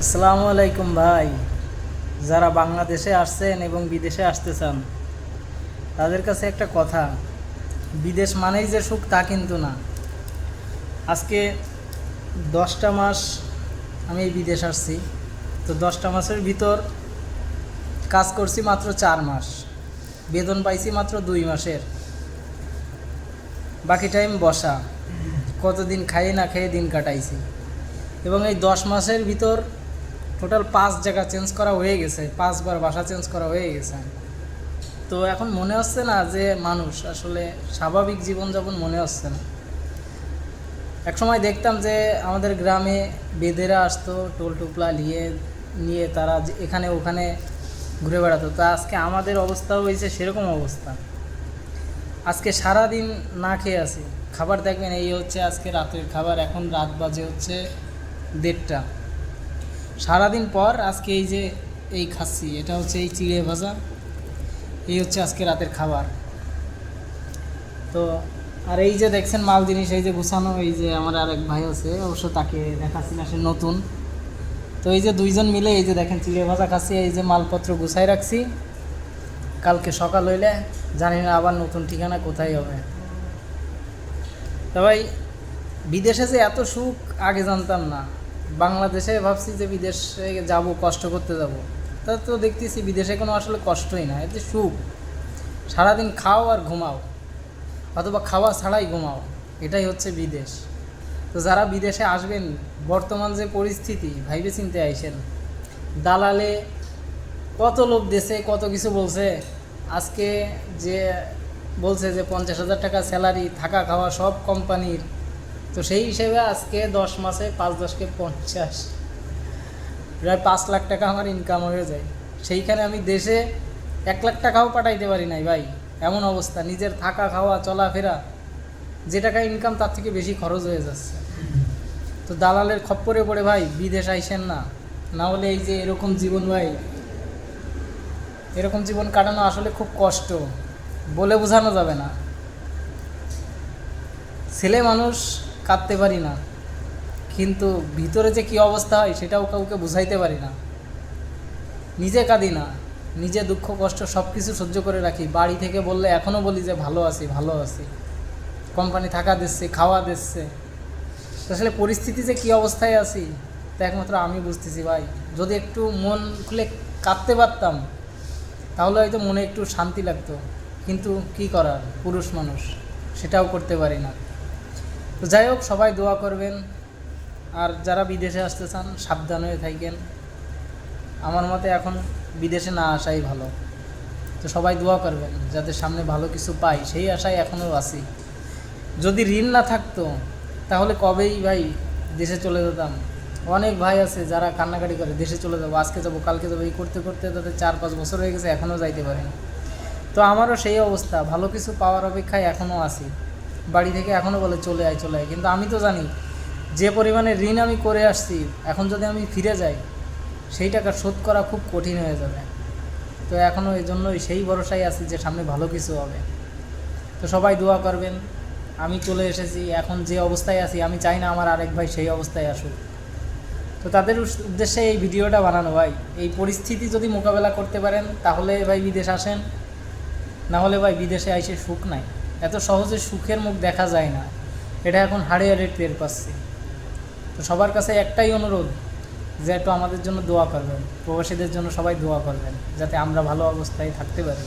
আসসালামু আলাইকুম ভাই। যারা বাংলাদেশে আসছেন এবং বিদেশে আসতে চান তাদের কাছে একটা কথা, বিদেশ মানেই যে সুখ তা কিন্তু না। আজকে 10টা মাস আমি এই বিদেশ আসছি, তো 10টা মাসের ভিতর কাজ করছি মাত্র 4 মাস, বেতন পাইছি মাত্র 2 মাসের, বাকি টাইম বসা, কতদিন খাই না খেয়ে দিন কাটাইছি। এবং এই 10 মাসের ভিতর টোটাল 5 জায়গা চেঞ্জ করা হয়ে গেছে, 5বার বাসা চেঞ্জ করা হয়ে গেছে। তো এখন মনে হচ্ছে না যে মানুষ আসলে স্বাভাবিক জীবনযাপন মনে হচ্ছে না। একসময় দেখতাম যে আমাদের গ্রামে বেদেরা আসতো টোল টুপলা নিয়ে নিয়ে তারা এখানে ওখানে ঘুরে বেড়াতো। তা আজকে আমাদের অবস্থাও হয়েছে সেরকম অবস্থা। আজকে সারা দিন না খেয়ে আছি, খাবার দেখবেন এই হচ্ছে আজকে রাতের খাবার, এখন রাত বাজে হচ্ছে 1:30। সারাদিন পর আজকে এই যে এই খাচ্ছি, এটা হচ্ছে এই চিড়ে ভাজা, এই হচ্ছে আজকে রাতের খাবার। তো আর এই যে দেখছেন মাল জিনিস এই যে গুছানো, এই যে আমার আরেক ভাই আছে, অবশ্য তাকে দেখাচ্ছি না, সে নতুন। তো এই যে দুইজন মিলে এই যে দেখেন চিড়ে ভাজা খাচ্ছি, এই যে মালপত্র গুছাই রাখছি, কালকে সকাল হইলে জানি না আবার নতুন ঠিকানা কোথায় হবে। তো ভাই, বিদেশে যে এত সুখ আগে জানতাম না। বাংলাদেশে ভাবছি যে বিদেশে যাব, কষ্ট করতে যাব, তা তো দেখতেছি বিদেশে কোনো আসলে কষ্টই না, এতে সুখ। সারাদিন খাও আর ঘুমাও, অথবা খাওয়া ছাড়াই ঘুমাও, এটাই হচ্ছে বিদেশ। তো যারা বিদেশে আসবেন, বর্তমান যে পরিস্থিতি ভাইবে চিনতে আইসেন। দালালে কত লোভ দেশে, কত কিছু বলছে। আজকে যে বলছে যে 50,000 টাকা স্যালারি, থাকা খাওয়া সব কোম্পানির, তো সেই হিসেবে আজকে 10 মাসে 5-10 কে 50, প্রায় 5 লাখ টাকা আমার ইনকাম হয়ে যায়। সেইখানে আমি দেশে 1 লাখ টাকাও পাঠাইতে পারি নাই ভাই, এমন অবস্থা। নিজের থাকা খাওয়া চলাফেরা, যে টাকা ইনকাম তার থেকে বেশি খরচ হয়ে যাচ্ছে। তো দালালের খপ্পরে পড়ে ভাই বিদেশ আইসেন না, না হলে এই যে এরকম জীবন ভাই, এরকম জীবন কাটানো আসলে খুব কষ্ট, বলে বোঝানো যাবে না। ছেলে মানুষ কাঁদতে পারি না, কিন্তু ভিতরে যে কী অবস্থা হয় সেটাও কাউকে বুঝাইতে পারি না। নিজে কাঁদি না, নিজে দুঃখ কষ্ট সব কিছু সহ্য করে রাখি। বাড়ি থেকে বললে এখনও বলি যে ভালো আছি ভালো আছি, কোম্পানি থাকা দিচ্ছে, খাওয়া দিচ্ছে। আসলে পরিস্থিতি যে কী অবস্থায় আছি তা একমাত্র আমি বুঝতেছি ভাই। যদি একটু মন খুলে কাঁদতে পারতাম তাহলে হয়তো মনে একটু শান্তি লাগতো, কিন্তু কি করার, পুরুষ মানুষ, সেটাও করতে পারি না। তো যাই হোক, সবাই দোয়া করবেন। আর যারা বিদেশে আসতে চান সাবধান হয়ে থাকেন। আমার মতে এখন বিদেশে না আসাই ভালো। তো সবাই দোয়া করবেন যাতে সামনে ভালো কিছু পাই, সেই আশায় এখনও আছি। যদি ঋণ না থাকতো তাহলে কবেই ভাই দেশে চলে যেতাম। অনেক ভাই আছে যারা কান্নাকাটি করে দেশে চলে যাবো, আজকে যাবো কালকে যাবো, এই করতে করতে তাদের 4-5 বছর হয়ে গেছে, এখনও যাইতে পারেনি। তো আমারও সেই অবস্থা, ভালো কিছু পাওয়ার অপেক্ষায় এখনও আছি। বাড়ি থেকে এখনও বলে চলে আয় চলে আয়, কিন্তু আমি তো জানি যে পরিমাণে ঋণ আমি করে আসছি, এখন যদি আমি ফিরে যাই সেই টাকা শোধ করা খুব কঠিন হয়ে যাবে। তো এখনও এই জন্যই সেই ভরসায় আছি যে সামনে ভালো কিছু হবে। তো সবাই দোয়া করবেন। আমি চলে এসেছি, এখন যে অবস্থায় আছি আমি চাই না আমার আরেক ভাই সেই অবস্থায় আসুক। তো তাদের উদ্দেশ্যে এই ভিডিওটা বানানো ভাই। এই পরিস্থিতি যদি মোকাবেলা করতে পারেন তাহলে ভাই বিদেশ আসেন, না হলে ভাই বিদেশে আইসে সুখ নাই। এত সহজে সুখের মুখ দেখা যায় না, এটা এখন হাড়ে হাড়ে টের পাচ্ছি। তো সবার কাছে একটাই অনুরোধ যে একটু আমাদের জন্য দোয়া করবেন, প্রবাসীদের জন্য সবাই দোয়া করবেন, যাতে আমরা ভালো অবস্থায় থাকতে পারি।